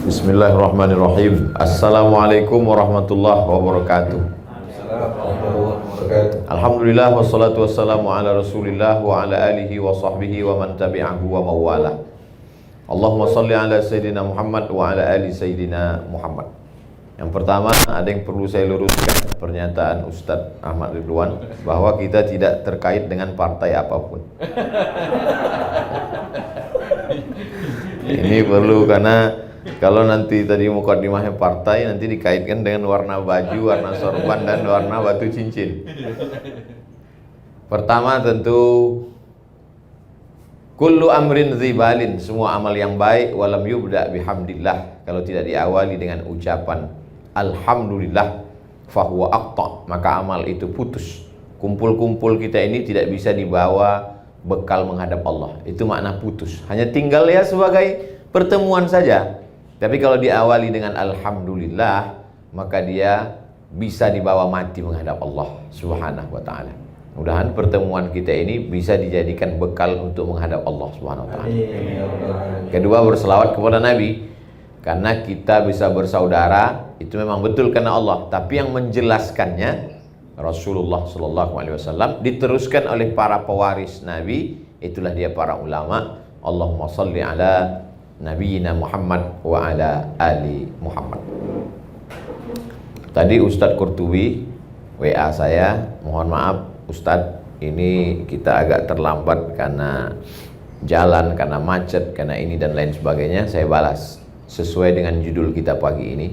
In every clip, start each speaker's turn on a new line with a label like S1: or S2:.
S1: Bismillahirrahmanirrahim. Assalamualaikum warahmatullahi wabarakatuh. Alhamdulillah wassalatu wassalamu ala Rasulillah wa ala alihi wa sahbihi wa man tabi'ahu wa mawala. Allahumma salli ala Sayyidina Muhammad wa ala ali Sayyidina Muhammad. Yang pertama, ada yang perlu saya luruskan pernyataan Ustadz Ahmad Ridwan bahwa kita tidak terkait dengan partai apapun. Ini perlu, karena kalau nanti tadi mukadimahnya partai, nanti dikaitkan dengan warna baju, warna sorban, dan warna batu cincin. Pertama tentu kullu amrin dzibalin, semua amal yang baik walam yubda bihamdillah, kalau tidak diawali dengan ucapan alhamdulillah fahuwa aqta, maka amal itu putus. Kumpul-kumpul kita ini tidak bisa dibawa bekal menghadap Allah. Itu makna putus. Hanya tinggal ya sebagai pertemuan saja. Tapi kalau diawali dengan alhamdulillah, maka dia bisa dibawa mati menghadap Allah Subhanahu wa taala. Mudah-mudahan pertemuan kita ini bisa dijadikan bekal untuk menghadap Allah Subhanahu wa taala. Kedua, berselawat kepada Nabi. Karena kita bisa bersaudara, itu memang betul karena Allah. Tapi yang menjelaskannya Rasulullah SAW, diteruskan oleh para pewaris Nabi, itulah dia para ulama. Allahumma salli ala Nabiyyina Muhammad wa ala ali Muhammad. Tadi Ustadz Qurtubi WA saya, mohon maaf Ustadz, ini kita agak terlambat karena jalan, karena macet, karena ini dan lain sebagainya. Saya balas sesuai dengan judul kita pagi ini.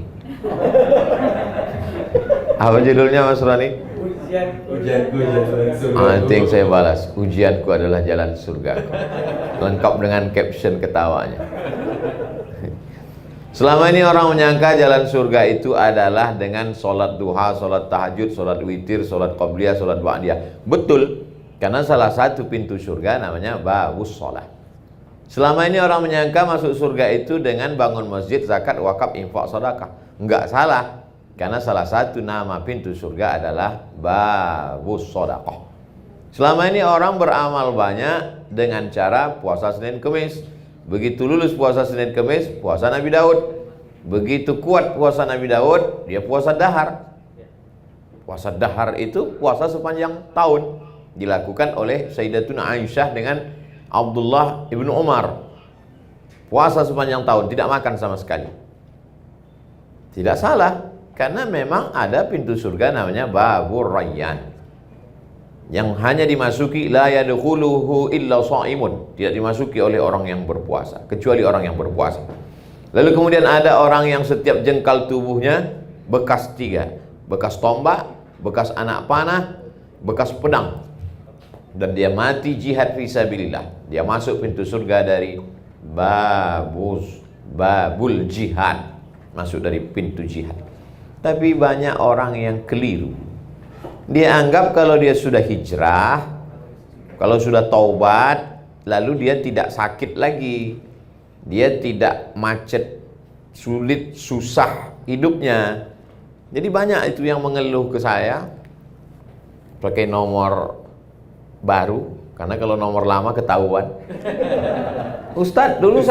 S1: Apa judulnya Mas Rani? Ujianku jalan surga. Nanti yang saya balas, ujianku adalah jalan surga. Lengkap dengan caption ketawanya. Selama ini orang menyangka jalan surga itu adalah dengan sholat duha, sholat tahajud, sholat witir, sholat qobliyah, sholat ba'diyah. Betul, karena salah satu pintu surga namanya babus sholat. Selama ini orang menyangka masuk surga itu dengan bangun masjid, zakat, wakaf, infak, sedekah. Enggak salah, karena salah satu nama pintu surga adalah babus sedekah. Selama ini orang beramal banyak dengan cara puasa Senin Kemis. Begitu lulus puasa Senin Kemis, puasa Nabi Daud. Begitu kuat puasa Nabi Daud, dia puasa dahar. Puasa dahar itu puasa sepanjang tahun, dilakukan oleh Sayyidatuna Aisyah dengan Abdullah ibnu Umar. Puasa sepanjang tahun, tidak makan sama sekali. Tidak salah, karena memang ada pintu surga namanya Babur Rayyan, yang hanya dimasuki la yadkhuluhu illa shaimun, tidak dimasuki oleh orang yang berpuasa, kecuali orang yang berpuasa. Lalu kemudian ada orang yang setiap jengkal tubuhnya bekas tiga, bekas tombak, bekas anak panah, bekas pedang, dan dia mati jihad fisabilillah. Dia masuk pintu surga dari babul jihad, masuk dari pintu jihad. Tapi banyak orang yang keliru. Dia anggap kalau dia sudah hijrah, kalau sudah taubat, lalu dia tidak sakit lagi, dia tidak macet, sulit, susah hidupnya. Jadi banyak itu yang mengeluh ke saya pakai nomor baru, karena kalau nomor lama ketahuan. Ustadz, dulu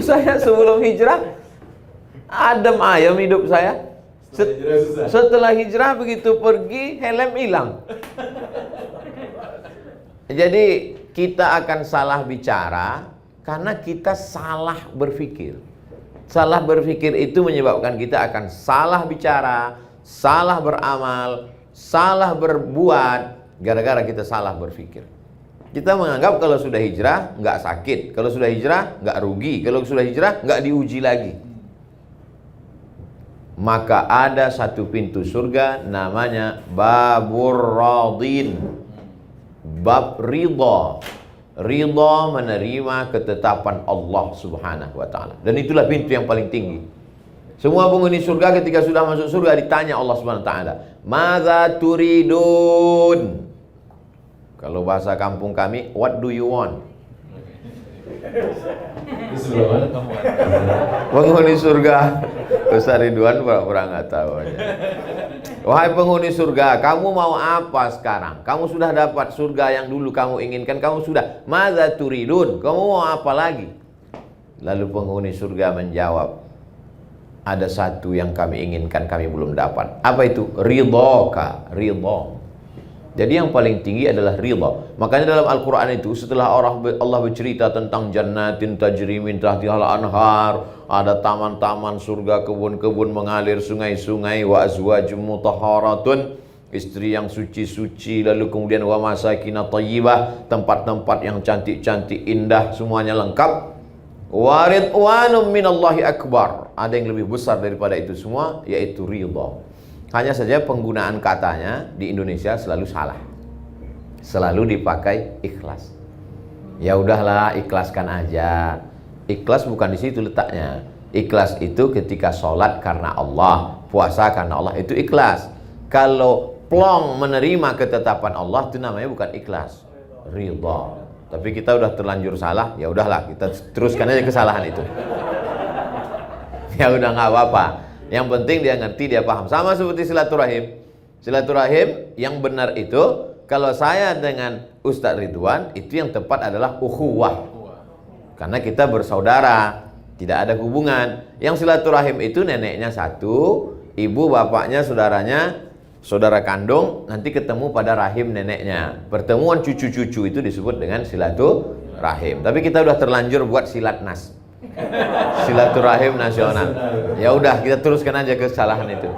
S1: saya sebelum hijrah adem ayem hidup saya. Setelah hijrah begitu pergi helm hilang. Jadi kita akan salah bicara karena kita salah berpikir. Salah berpikir itu menyebabkan kita akan salah bicara, salah beramal, salah berbuat, gara-gara kita salah berpikir. Kita menganggap kalau sudah hijrah nggak sakit, kalau sudah hijrah nggak rugi, kalau sudah hijrah nggak diuji lagi. Maka ada satu pintu surga namanya Babur Radin, bab ridha. Ridha menerima ketetapan Allah Subhanahu wa taala. Dan itulah pintu yang paling tinggi. Semua penghuni surga ketika sudah masuk surga ditanya Allah Subhanahu wa taala, "Madza turidun?" Kalau bahasa kampung kami, what do you want? Penghuni surga, Ustaz Ridwan pura-pura nggak tahu aja. Wahai penghuni surga, kamu mau apa sekarang? Kamu sudah dapat surga yang dulu kamu inginkan, kamu sudah. Madza turidun? Kamu mau apa lagi? Lalu penghuni surga menjawab, ada satu yang kami inginkan, kami belum dapat. Apa itu? Ridhoka, ridho. Jadi yang paling tinggi adalah ridho. Makanya dalam Al-Quran itu setelah Allah bercerita tentang jannatin tajri min tahtihal anhar, ada taman-taman surga, kebun-kebun mengalir, sungai-sungai, wa azwajum mutahharatun, istri yang suci-suci, lalu kemudian wa masakina thayyibah, tempat-tempat yang cantik-cantik, indah, semuanya lengkap. Wa ridwanum minallahi akbar, ada yang lebih besar daripada itu semua, yaitu ridha. Hanya saja penggunaan katanya di Indonesia selalu salah, selalu dipakai ikhlas. Ya udahlah, ikhlaskan aja. Ikhlas bukan di situ letaknya. Ikhlas itu ketika sholat karena Allah, puasa karena Allah, itu ikhlas. Kalau plong menerima ketetapan Allah, itu namanya bukan ikhlas, ridha. Tapi kita udah terlanjur salah, ya udahlah, kita teruskan aja kesalahan itu. Ya udah, nggak apa-apa. Yang penting dia ngerti, dia paham. Sama seperti silaturahim. Silaturahim yang benar itu, kalau saya dengan Ustadz Ridwan, itu yang tepat adalah ukhuwah. Karena kita bersaudara, tidak ada hubungan. Yang silaturahim itu neneknya satu, ibu bapaknya saudaranya, saudara kandung, nanti ketemu pada rahim neneknya. Pertemuan cucu-cucu itu disebut dengan silaturahim. Tapi kita udah terlanjur buat silatnas, silaturahim nasional. Ya udah, kita teruskan aja kesalahan itu,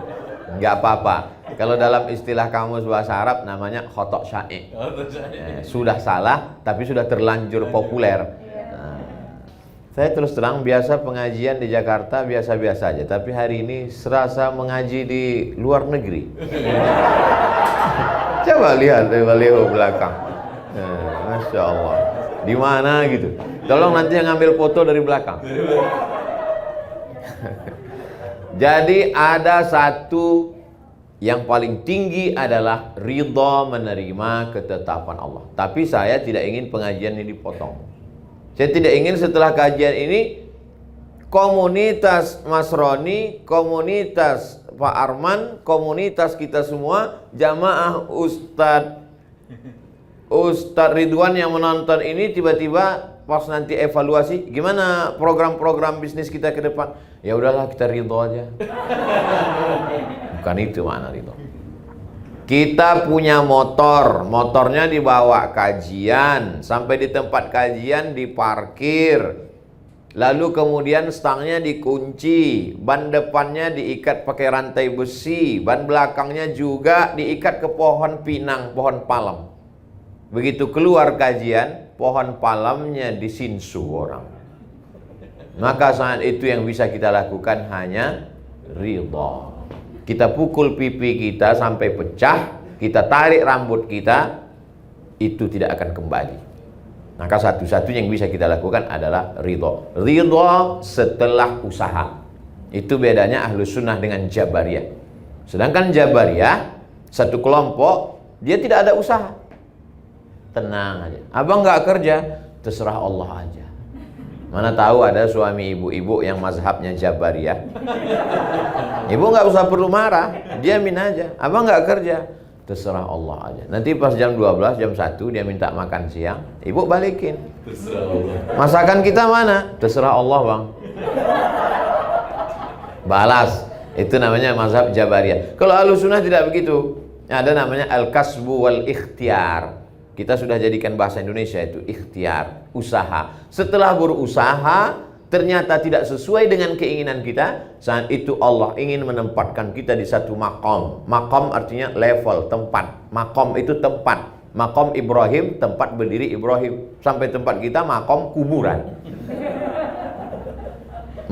S1: nggak apa-apa. Kalau dalam istilah kamus bahasa Arab namanya khotok syai'. Sudah salah tapi sudah terlanjur populer. Saya terus terang, biasa pengajian di Jakarta biasa-biasa aja, tapi hari ini serasa mengaji di luar negeri. Coba lihat dari baliho belakang. Masya Allah. Di mana gitu? Tolong nanti yang ngambil foto dari belakang. Jadi ada satu yang paling tinggi adalah ridha menerima ketetapan Allah. Tapi saya tidak ingin pengajian ini dipotong. Saya tidak ingin setelah kajian ini komunitas Mas Roni, komunitas Pak Arman, komunitas kita semua, jamaah Ustadz Ridwan yang menonton ini tiba-tiba pas nanti evaluasi, gimana program-program bisnis kita ke depan? Ya udahlah, kita ridho aja. Bukan itu makna ridho. Kita punya motor, motornya dibawa kajian, sampai di tempat kajian diparkir, lalu kemudian stangnya dikunci, ban depannya diikat pakai rantai besi, ban belakangnya juga diikat ke pohon pinang, pohon palem. Begitu keluar kajian, pohon palemnya disinsu orang. Maka saat itu yang bisa kita lakukan hanya ridha. Kita pukul pipi kita sampai pecah, kita tarik rambut kita, itu tidak akan kembali. Maka satu-satunya yang bisa kita lakukan adalah ridha. Ridha setelah usaha. Itu bedanya Ahlus Sunnah dengan Jabariyah. Sedangkan Jabariyah, satu kelompok, dia tidak ada usaha. Tenang aja, abang nggak kerja, terserah Allah aja. Mana tahu ada suami ibu-ibu yang mazhabnya Jabariyah. Ibu nggak usah perlu marah, diamin aja. Abang nggak kerja, terserah Allah aja. Nanti pas jam 12, jam 1 dia minta makan siang, ibu balikin. Masakan kita mana? Terserah Allah bang. Balas. Itu namanya mazhab Jabariyah. Kalau Ahlus Sunnah tidak begitu. Ada namanya al-kasbu wal ikhtiar. Kita sudah jadikan bahasa Indonesia itu ikhtiar, usaha. Setelah berusaha ternyata tidak sesuai dengan keinginan kita, saat itu Allah ingin menempatkan kita di satu makom. Makom artinya level, tempat. Makom itu tempat. Makom Ibrahim, tempat berdiri Ibrahim. Sampai tempat kita makom kuburan.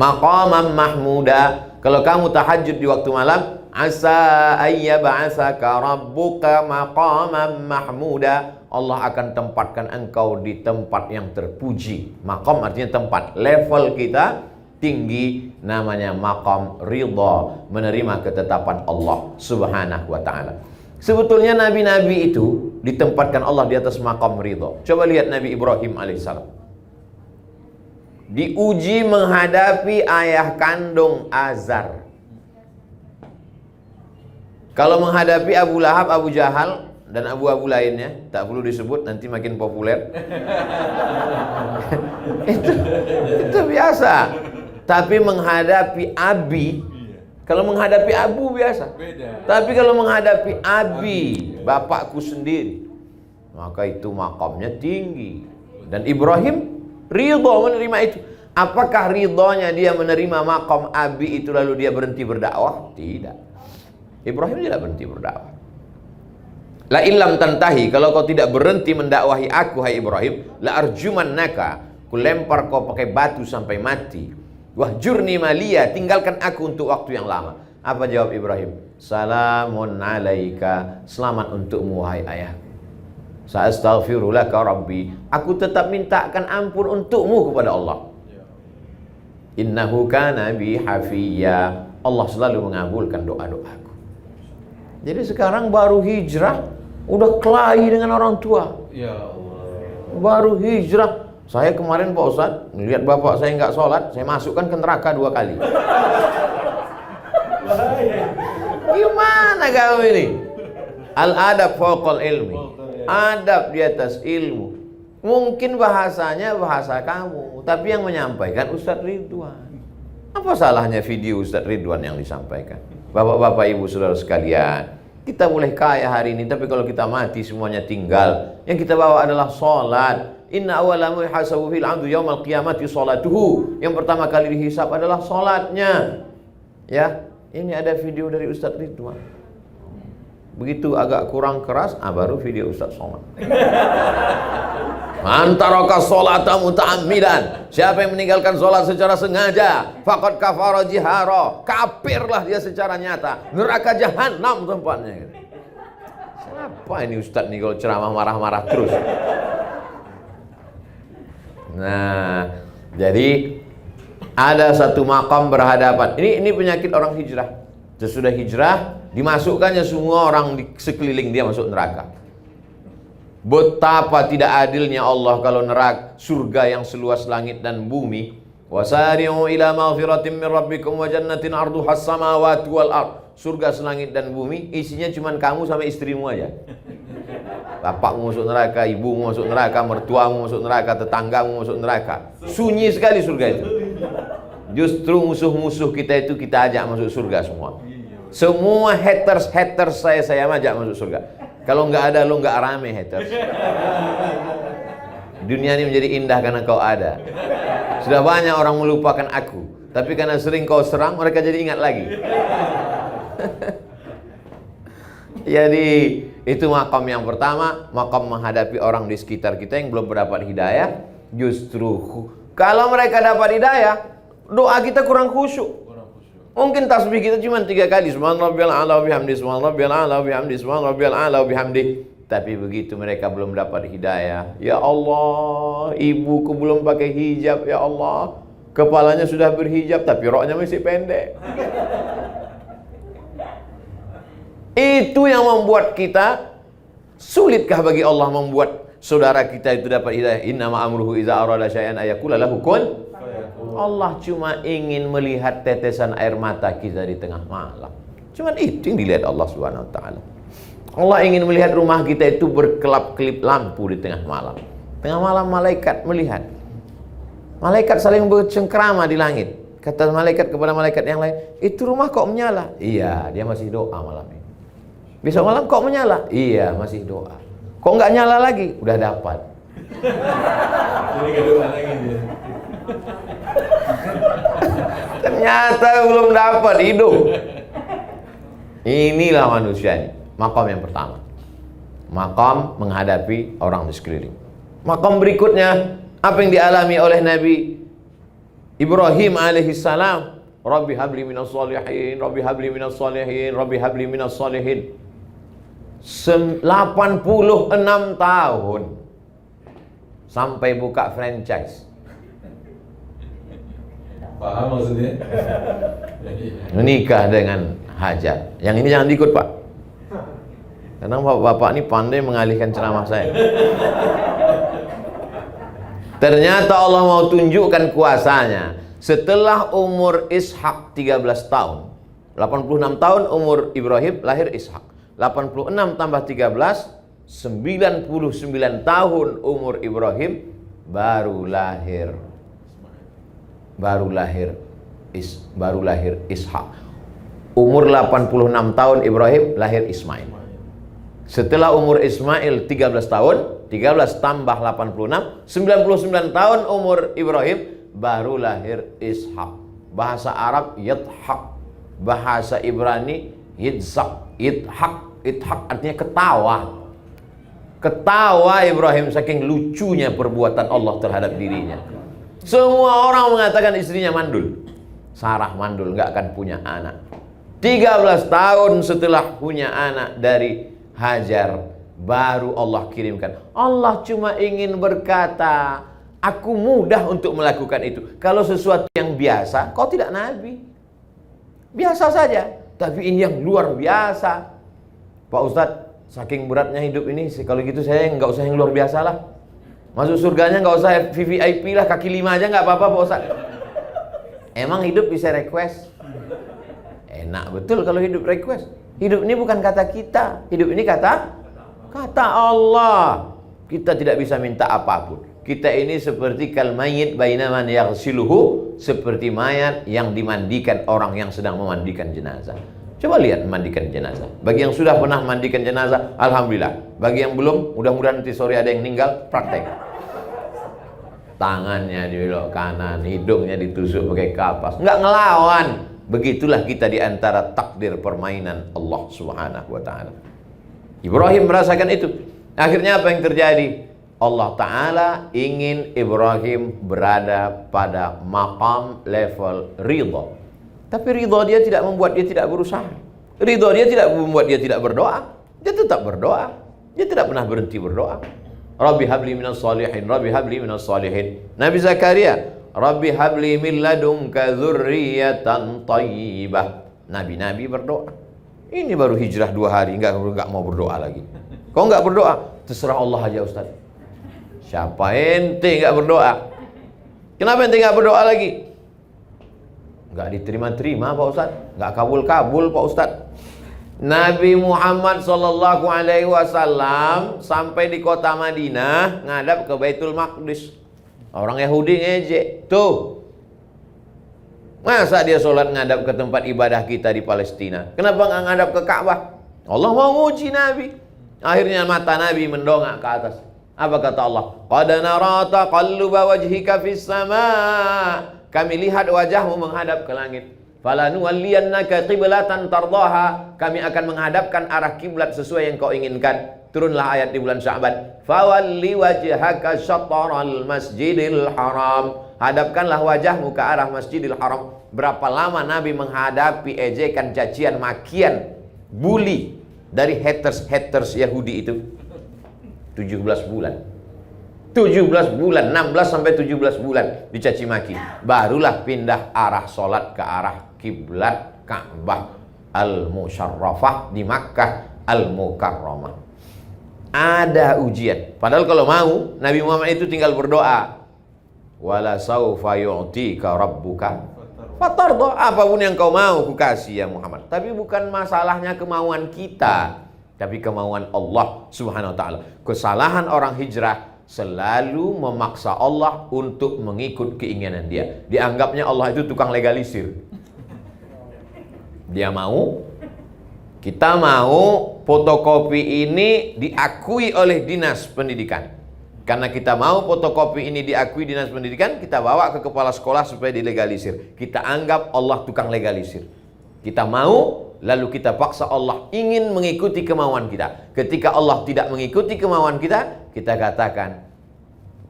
S1: Maqamam mahmuda. Kalau kamu tahajud di waktu malam, asa ayyab'asaka rabbuka maqamam mahmuda. Allah akan tempatkan engkau di tempat yang terpuji. Maqam artinya tempat. Level kita tinggi, namanya maqam ridha, menerima ketetapan Allah Subhanahu wa ta'ala. Sebetulnya nabi-nabi itu ditempatkan Allah di atas maqam ridha. Coba lihat Nabi Ibrahim alaihissalam. Diuji menghadapi ayah kandung Azar. Kalau menghadapi Abu Lahab, Abu Jahal, dan abu-abu lainnya, tak perlu disebut nanti makin populer. itu biasa. Tapi menghadapi abi, kalau menghadapi abu biasa. Tapi kalau menghadapi abi, bapakku sendiri, maka itu makamnya tinggi. Dan Ibrahim ridho menerima itu. Apakah ridhonya dia menerima makam abi itu lalu dia berhenti berdakwah? Tidak. Ibrahim tidak berhenti berdakwah. La illam tantahi, kalau kau tidak berhenti mendakwahi aku hai Ibrahim, la arjumannaka, ku lempar kau pakai batu sampai mati. Wahjurni maliya, tinggalkan aku untuk waktu yang lama. Apa jawab Ibrahim? Salamun alaika, selamat untukmu wahai ayahku. Sa'astaghfiru laka rabbi, aku tetap mintakan ampun untukmu kepada Allah. Innahu kana bi hafiyya, Allah selalu mengabulkan doa-doaku. Jadi sekarang baru hijrah udah kelahi dengan orang tua. Ya Allah. Baru hijrah. Saya kemarin Pak Ustadz melihat bapak saya nggak sholat, saya masukkan ke neraka 2 kali. Gimana kau ini? Al-adab fawqal ilmi, adab di atas ilmu. Mungkin bahasanya bahasa kamu, tapi yang menyampaikan Ustadz Ridwan. Apa salahnya video Ustadz Ridwan yang disampaikan? Bapak-bapak, ibu, saudara sekalian, kita boleh kaya hari ini, tapi kalau kita mati semuanya tinggal. Yang kita bawa adalah sholat. Inna awwala ma yuhasabu fil 'abdu yaumal qiyamati sholatuhu. Yang pertama kali dihisab adalah sholatnya. Ya, ini ada video dari Ustadz Ridwan. Begitu agak kurang keras, baru video Ustadz Somad. Mantaraka sholata muta'ammidan, siapa yang meninggalkan sholat secara sengaja, faqad kafara jihara, kafirlah dia secara nyata, neraka jahanam tempatnya. Siapa ini Ustadz nih kalau ceramah marah-marah terus? Nah, jadi ada satu makam berhadapan. Ini penyakit orang hijrah. Sesudah hijrah, dimasukkannya semua orang di sekeliling dia masuk neraka. Betapa tidak adilnya Allah kalau neraka surga yang seluas langit dan bumi. Wasari'u ila maghfiratin min rabbikum wa jannatin 'arduhas samawati wal ard. Surga selangit dan bumi, isinya cuma kamu sama istrimu aja. Bapakmu masuk neraka, ibumu masuk neraka, mertuamu masuk neraka, tetanggamu masuk neraka. Sunyi sekali surga itu. Justru musuh-musuh kita itu kita ajak masuk surga semua. Semua haters saya ajak masuk surga. Kalau nggak ada lo nggak rame haters. Dunia ini menjadi indah karena kau ada. Sudah banyak orang melupakan aku, tapi karena sering kau serang mereka jadi ingat lagi. Jadi itu makam yang pertama, makam menghadapi orang di sekitar kita yang belum mendapat hidayah. Justru kalau mereka dapat hidayah, doa kita kurang khusyuk. Mungkin tasbih kita cuma 3 kali, subhanarabbiyal a'la wa bihamdi, subhanarabbiyal a'la wa bihamdi, subhanarabbiyal a'la wa bihamdi. Tapi begitu mereka belum dapat hidayah, ya Allah, ibuku belum pakai hijab, ya Allah, kepalanya sudah berhijab tapi roknya masih pendek. Itu yang membuat kita, sulitkah bagi Allah membuat saudara kita itu dapat hidayah? Innama amruhu iza arada syai'an ayaqula lahu kun. Allah cuma ingin melihat tetesan air mata kita di tengah malam. Cuma itu yang dilihat Allah Subhanahu wa taala. Allah ingin melihat rumah kita itu berkelap-kelip lampu di tengah malam. Tengah malam malaikat melihat. Malaikat saling bercengkrama di langit. Kata malaikat kepada malaikat yang lain, "Itu rumah kok menyala?" "Iya, dia masih doa malam ini." "Besok malam kok menyala?" "Iya, masih doa." "Kok nggak nyala lagi?" "Udah dapat."
S2: Jadi nggak doa lagi dia.
S1: Ternyata belum dapat, hidup. Inilah manusia ini. Makam yang pertama, makam menghadapi orang di sekeliling. Makam berikutnya, apa yang dialami oleh Nabi Ibrahim alaihissalam. Rabbi habli minas salihin, Rabbi habli minas salihin, Rabbi habli minas salihin. 86 tahun sampai buka franchise.
S2: Paham maksudnya?
S1: Menikah dengan Hajar. Yang ini jangan diikut, Pak. Karena bapak ini pandai mengalihkan ceramah saya. Ternyata Allah mau tunjukkan kuasanya. Setelah umur Ishak 13 tahun, 86 tahun umur Ibrahim, lahir Ishak. 86 tambah 13, 99 tahun umur Ibrahim baru lahir Ishak. Umur 86 tahun Ibrahim lahir Ismail. Setelah umur Ismail 13 tahun, 13 tambah 86, 99 tahun umur Ibrahim baru lahir Ishak. Bahasa Arab Yidhak, bahasa Ibrani Yitzhak. Idhak artinya ketawa. Ketawa Ibrahim saking lucunya perbuatan Allah terhadap dirinya. Semua orang mengatakan istrinya mandul. Sarah mandul, nggak akan punya anak. 13 tahun setelah punya anak dari Hajar, baru Allah kirimkan. Allah cuma ingin berkata, aku mudah untuk melakukan itu. Kalau sesuatu yang biasa, kau tidak nabi. Biasa saja. Tapi ini yang luar biasa. Pak Ustadz, saking beratnya hidup ini, kalau gitu saya nggak usah yang luar biasa lah. Masuk surganya nggak usah VVIP lah, kaki 5 aja nggak apa-apa Pak Ustadz. Emang hidup bisa request? Enak betul kalau hidup request. Hidup ini bukan kata kita, hidup ini kata Allah. Kita tidak bisa minta apapun. Kita ini seperti kal mayyit baina man yaghsiluhu, seperti mayat yang dimandikan orang yang sedang memandikan jenazah. Coba lihat memandikan jenazah. Bagi yang sudah pernah memandikan jenazah, alhamdulillah. Bagi yang belum, mudah-mudahan nanti sore ada yang meninggal, praktek. Tangannya dibelok kanan, hidungnya ditusuk pakai kapas. Nggak ngelawan. Begitulah kita di antara takdir permainan Allah Subhanahu wa ta'ala. Ibrahim merasakan itu. Akhirnya apa yang terjadi? Allah Ta'ala ingin Ibrahim berada pada maqam level ridha. Tapi ridha dia tidak membuat dia tidak berusaha. Ridha dia tidak membuat dia tidak berdoa. Dia tetap berdoa. Dia tidak pernah berhenti berdoa. Rabbi habli minas salihin, Rabbi habli minas salihin. Nabi Zakaria, Rabbi habli min ladunka dzurriyyatan thayyibah. Nabi-nabi berdoa. Ini baru hijrah 2 hari, enggak mau berdoa lagi. Kau enggak berdoa? Terserah Allah aja Ustaz. Siapa ente enggak berdoa? Kenapa ente enggak berdoa lagi? Enggak diterima-terima Pak Ustaz, enggak kabul-kabul Pak Ustaz. Nabi Muhammad sallallahu alaihi wasallam sampai di kota Madinah ngadap ke Baitul Maqdis. Orang Yahudi ngejek. Tuh. Masa dia sholat ngadap ke tempat ibadah kita di Palestina? Kenapa nggak ngadap ke Ka'bah? Allah mau nguji Nabi. Akhirnya mata Nabi mendongak ke atas. Apa kata Allah? Qad nara taqalluba wajhika fis sama'. Kami lihat wajahmu menghadap ke langit. Falanuwalliyannaka qiblatan tardaha. Kami akan menghadapkan arah kiblat sesuai yang kau inginkan. Turunlah ayat di bulan Sya'ban. Fawalli wajhaka syatral masjidil haram. Hadapkanlah wajahmu ke arah Masjidil Haram. Berapa lama Nabi menghadapi ejekan, cacian, makian, bully dari haters Yahudi itu? 17 bulan. 17 bulan, 16 sampai 17 bulan dicaci maki. Barulah pindah arah sholat ke arah kiblat Ka'bah Al-Musyarrafah di Makkah Al-Mukarramah. Ada ujian. Padahal kalau mau, Nabi Muhammad itu tinggal berdoa. Wala saufa yu'tika rabbuka fatarda. Apapun yang kau mau ku kasih ya Muhammad. Tapi bukan masalahnya kemauan kita, tapi kemauan Allah Subhanahu wa ta'ala. Kesalahan orang hijrah selalu memaksa Allah untuk mengikut keinginan dia. Dianggapnya Allah itu tukang legalisir. Dia mau, kita mau fotokopi ini diakui oleh dinas pendidikan. Karena kita mau fotokopi ini diakui dinas pendidikan, kita bawa ke kepala sekolah supaya dilegalisir. Kita anggap Allah tukang legalisir. Kita mau, lalu kita paksa Allah ingin mengikuti kemauan kita. Ketika Allah tidak mengikuti kemauan kita, kita katakan,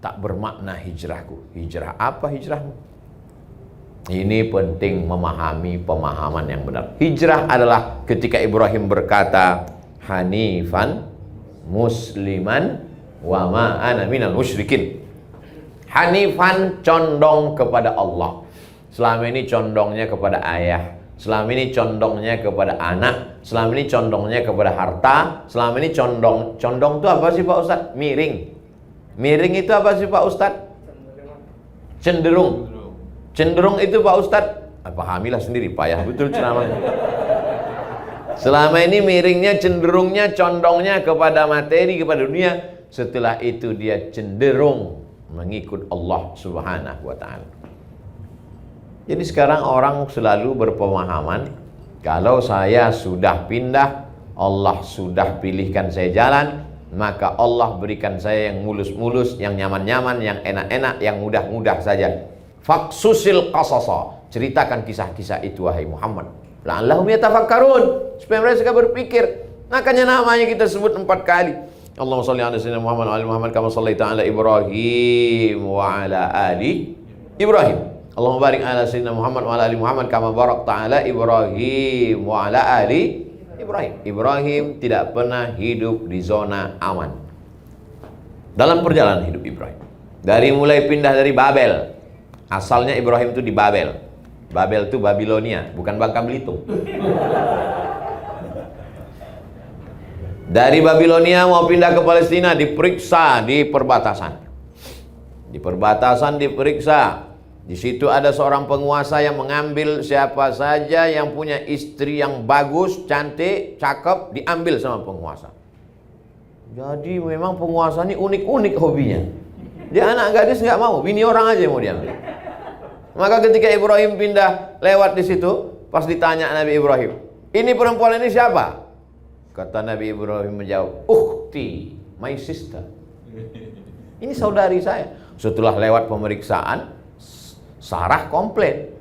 S1: tak bermakna hijrahku. Hijrah apa hijrahmu? Ini penting memahami pemahaman yang benar. Hijrah adalah ketika Ibrahim berkata, Hanifan musliman wa ma ana minal musyrikin. Hanifan condong kepada Allah. Selama ini condongnya kepada ayah, selama ini condongnya kepada anak, selama ini condongnya kepada harta, selama ini condong itu apa sih Pak Ustadz? Miring. Miring itu apa sih Pak Ustadz? Cenderung. Cenderung itu Pak Ustadz, pahamilah sendiri, payah betul ceramahnya. Selama ini miringnya, cenderungnya, condongnya kepada materi, kepada dunia. Setelah itu dia cenderung mengikut Allah Subhanahu wa ta'ala. Jadi sekarang orang selalu berpemahaman, kalau saya sudah pindah, Allah sudah pilihkan saya jalan, maka Allah berikan saya yang mulus-mulus, yang nyaman-nyaman, yang enak-enak, yang mudah-mudah saja. Faksusil qasasa, ceritakan kisah-kisah itu wahai Muhammad, la'allahum yatafakkarun, supaya mereka berpikir. Makanya namanya kita sebut 4 kali. Allahumma shalli ala sayyidina Muhammad wa ali Muhammad kama shallaita ala Ibrahim wa ala ali Ibrahim. Allahumma barik ala sayyidina Muhammad wa ala ali Muhammad kama barakta ala Ibrahim wa ala ali Ibrahim. Ibrahim tidak pernah hidup di zona aman dalam perjalanan hidup Ibrahim. Dari mulai pindah dari Babel, asalnya Ibrahim itu di Babel. Babel itu Babilonia, bukan Bangka Belitung. Dari Babilonia mau pindah ke Palestina, diperiksa di perbatasan. Di perbatasan diperiksa. Di situ ada seorang penguasa yang mengambil siapa saja yang punya istri yang bagus, cantik, cakep, diambil sama penguasa. Jadi memang penguasa ini unik-unik hobinya. Dia anak gadis nggak mau, bini orang aja yang mau diambil. Maka ketika Ibrahim pindah lewat di situ, pas ditanya Nabi Ibrahim, ini perempuan ini siapa? Kata Nabi Ibrahim menjawab, ukhti, my sister. Ini saudari saya. Setelah lewat pemeriksaan, Sarah komplain.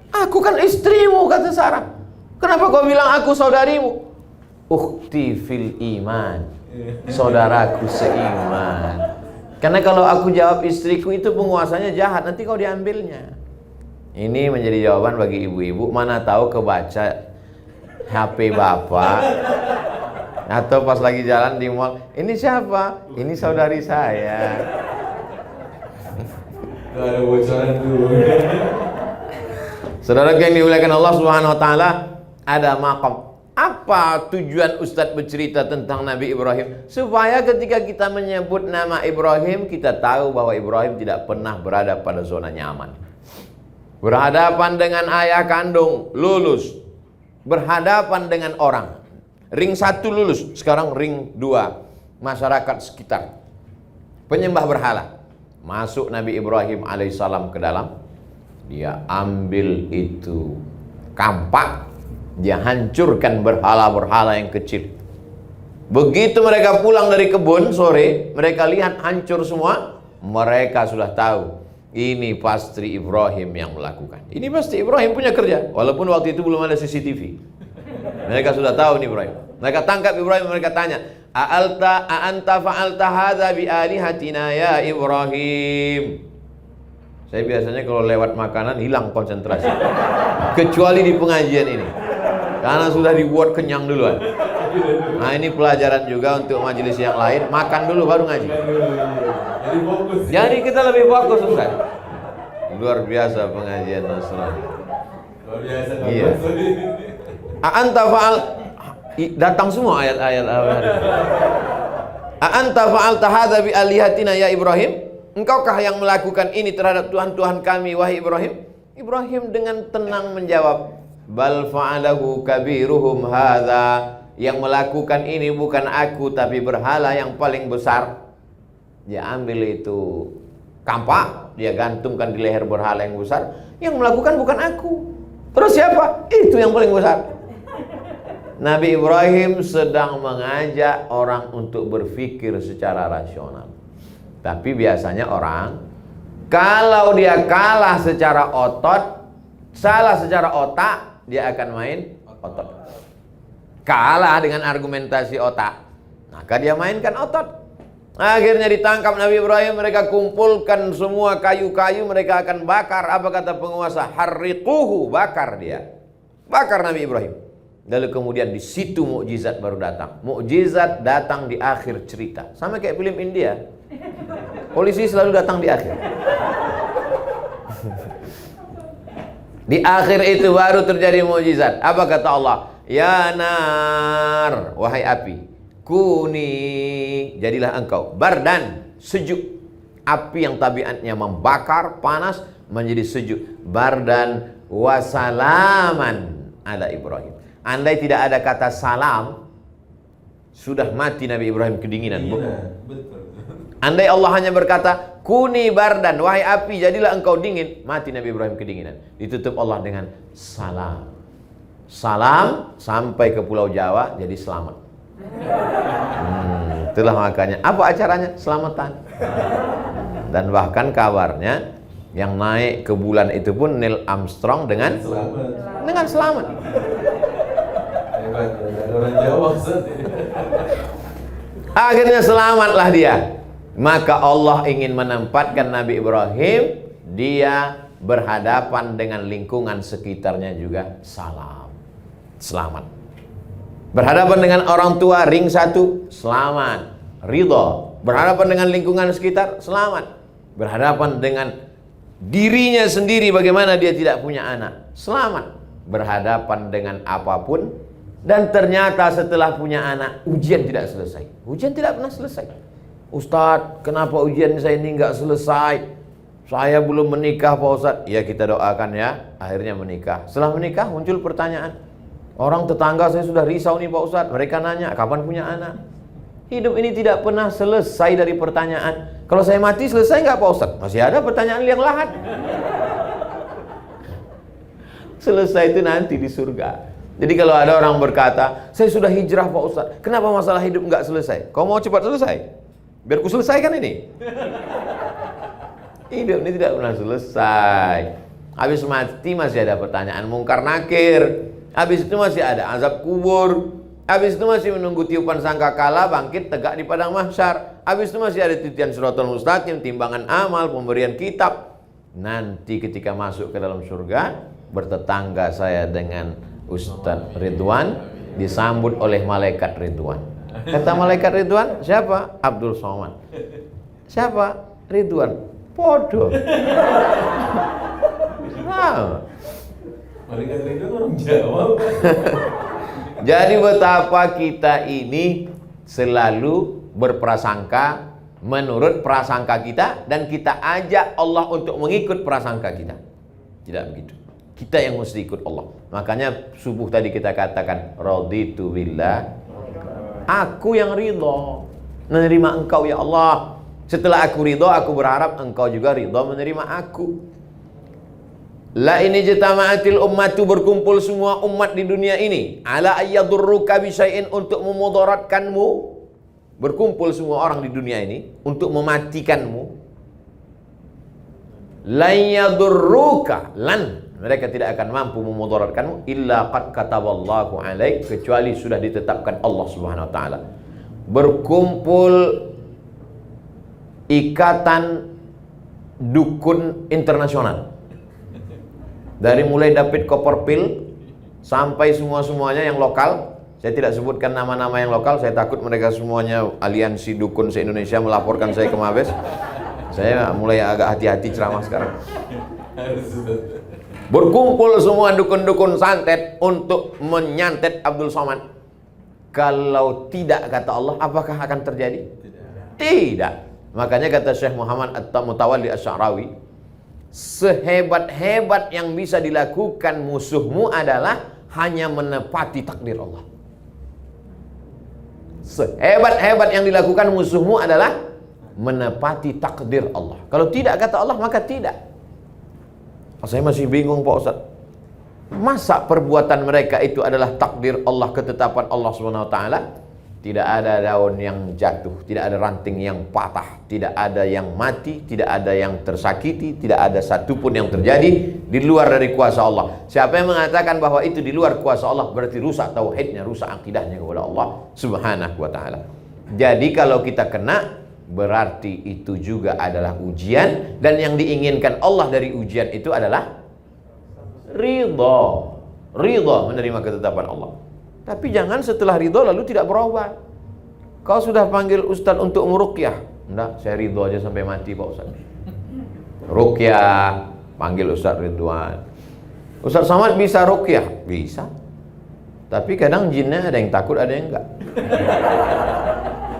S1: Aku kan istrimu, kata Sarah. Kenapa kau bilang aku saudarimu? Ukhti fil iman, saudaraku seiman. Karena kalau aku jawab istriku itu penguasanya jahat, nanti kau diambilnya. Ini menjadi jawaban bagi ibu-ibu. Mana tahu kebaca HP bapak, atau pas lagi jalan di mall, ini siapa? Ini saudari saya.
S2: Gak ada bocoran dulu.
S1: Saudara yang dimuliakan Allah Subhanahu wa taala, ada maqam. Apa tujuan Ustadz bercerita tentang Nabi Ibrahim? Supaya ketika kita menyebut nama Ibrahim, kita tahu bahwa Ibrahim tidak pernah berada pada zona nyaman. Berhadapan dengan ayah kandung, lulus. Berhadapan dengan orang. Ring 1 lulus, sekarang ring 2. Masyarakat sekitar. Penyembah berhala. Masuk Nabi Ibrahim alaihissalam ke dalam. Dia ambil itu kampak. Dia hancurkan berhala-berhala yang kecil. Begitu mereka pulang dari kebun sore, mereka lihat hancur semua. Mereka sudah tahu, ini pasti Ibrahim yang melakukan. Ini pasti Ibrahim punya kerja. Walaupun waktu itu belum ada CCTV. Mereka sudah tahu nih Ibrahim. Mereka tangkap Ibrahim, mereka tanya, a'anta fa'alta hadza bi alihatina ya Ibrahim. Saya biasanya kalau lewat makanan hilang konsentrasi. Kecuali di pengajian ini. Karena sudah dibuat kenyang duluan. Nah, ini pelajaran juga untuk majelis yang lain. Makan dulu baru ngaji.
S2: Jadi fokus.
S1: Jadi kita lebih fokus, Ustaz. Luar biasa pengajian Nasrani.
S2: Luar biasa.
S1: Iya. A'anta fa'al, datang semua ayat-ayat A'anta fa'alta hadza bi alihatina ya Ibrahim? Engkaukah yang melakukan ini terhadap Tuhan-Tuhan kami wahai Ibrahim? Ibrahim dengan tenang menjawab, bal fa'alahu kabiruhum hadza. Yang melakukan ini bukan aku, tapi berhala yang paling besar. Dia ambil itu kampak, dia gantungkan di leher berhala yang besar. Yang melakukan bukan aku. Terus siapa? Itu yang paling besar. Nabi Ibrahim sedang mengajak orang untuk berpikir secara rasional. Tapi biasanya orang, kalau dia kalah secara otot, salah secara otak, dia akan main otot. Kalah dengan argumentasi otak, maka dia mainkan otot. Akhirnya ditangkap Nabi Ibrahim, mereka kumpulkan semua kayu-kayu, mereka akan bakar. Apa kata penguasa? Harriquhu, bakar dia. Bakar Nabi Ibrahim. Lalu kemudian di situ mukjizat baru datang. Mukjizat datang di akhir cerita. Sama kayak film India. Polisi selalu datang di akhir. Di akhir itu baru terjadi mukjizat. Apa kata Allah? Ya nar, wahai api, kuni, jadilah engkau bardan, sejuk. Api yang tabiatnya membakar, panas, menjadi sejuk. Bardan wasalaman ala Ibrahim. Andai tidak ada kata salam, sudah mati Nabi Ibrahim kedinginan.
S2: Betul.
S1: Andai Allah hanya berkata, kuni bardan, wahai api, jadilah engkau dingin, mati Nabi Ibrahim kedinginan. Ditutup Allah dengan salam. Salam sampai ke Pulau Jawa, jadi selamat. Itulah makanya. Apa acaranya? Selamatan. Dan bahkan kabarnya, yang naik ke bulan itu pun Neil Armstrong dengan selamat.
S2: Hebat, ada orang Jawa Ustaz.
S1: Akhirnya selamatlah dia. Maka Allah ingin menempatkan Nabi Ibrahim, dia berhadapan dengan lingkungan sekitarnya juga selamat. Berhadapan dengan orang tua, ring satu, selamat, ridho. Berhadapan dengan lingkungan sekitar, selamat. Berhadapan dengan dirinya sendiri, bagaimana dia tidak punya anak, selamat. Berhadapan dengan apapun. Dan ternyata setelah punya anak, ujian tidak selesai. Ujian tidak pernah selesai. Ustadz, kenapa ujian saya ini nggak selesai? Saya belum menikah Pak Ustadz. Ya, kita doakan ya, akhirnya menikah. Setelah menikah muncul pertanyaan. Orang tetangga saya sudah risau nih Pak Ustadz. Mereka nanya, kapan punya anak? Hidup ini tidak pernah selesai dari pertanyaan. Kalau saya mati selesai nggak Pak Ustadz? Masih ada pertanyaan yang lahat. Selesai itu nanti di surga. Jadi kalau ada orang berkata, saya sudah hijrah Pak Ustadz, kenapa masalah hidup nggak selesai? Kau mau cepat selesai? Biar ku selesaikan ini. Hidup ini tidak pernah selesai. Habis mati masih ada pertanyaan mungkar nakir. Habis itu masih ada azab kubur. Habis itu masih menunggu tiupan sangkakala bangkit tegak di padang mahsyar. Habis itu masih ada titian siratal mustaqim, timbangan amal, pemberian kitab. Nanti ketika masuk ke dalam surga, bertetangga saya dengan Ustadz Ridwan, disambut oleh malaikat Ridwan. Kata malaikat Ridwan, siapa? Abdul Somad. Siapa? Ridwan. Podo. Nah.
S2: Malaikat Ridwan orang Jawa.
S1: Jadi betapa kita ini selalu berprasangka menurut prasangka kita, dan kita ajak Allah untuk mengikut prasangka kita. Tidak begitu. Kita yang mesti ikut Allah. Makanya subuh tadi kita katakan, raditu billah, aku yang ridho menerima engkau ya Allah. Setelah aku ridho, aku berharap engkau juga ridho menerima aku. La ini jatama'atil ummatu, berkumpul semua umat di dunia ini, ala ayyadurruka bisyai'in, untuk memudaratkanmu. Berkumpul semua orang di dunia ini untuk mematikanmu. Lan yadurruka, mereka tidak akan mampu memudaratkanmu, illa qad kataballahu alaik, kecuali sudah ditetapkan Allah Subhanahu wa taala. Berkumpul ikatan dukun internasional. Dari mulai David Copperfield sampai semua-semuanya yang lokal. Saya tidak sebutkan nama-nama yang lokal, saya takut mereka semuanya aliansi dukun se-Indonesia melaporkan saya ke Mabes. Saya mulai agak hati-hati ceramah sekarang. Berkumpul semua dukun-dukun santet untuk menyantet Abdul Somad. Kalau tidak kata Allah, apakah akan terjadi? Tidak. Makanya kata Syekh Muhammad At-Mutawalli Asy-Sya'rawi, sehebat-hebat yang bisa dilakukan musuhmu adalah hanya menepati takdir Allah. Sehebat-hebat yang dilakukan musuhmu adalah menepati takdir Allah. Kalau tidak kata Allah, maka tidak. Saya masih bingung Pak Ustaz. Masa perbuatan mereka itu adalah takdir Allah, ketetapan Allah Subhanahu wa taala? Tidak ada daun yang jatuh, tidak ada ranting yang patah, tidak ada yang mati, tidak ada yang tersakiti, tidak ada satupun yang terjadi di luar dari kuasa Allah. Siapa yang mengatakan bahwa itu di luar kuasa Allah, berarti rusak tauhidnya, rusak akidahnya kepada Allah Subhanahu wa taala. Jadi kalau kita kena, berarti itu juga adalah ujian, dan yang diinginkan Allah dari ujian itu adalah ridha. Ridha menerima ketetapan Allah. Tapi jangan setelah ridho lalu tidak berobat. Kau sudah panggil ustaz untuk meruqyah. Enggak, saya ridho aja sampai mati Pak Ustaz. Ruqyah, panggil Ustaz Ridwan. Ustaz Somad bisa ruqyah? Bisa. Tapi kadang jinnya ada yang takut, ada yang enggak.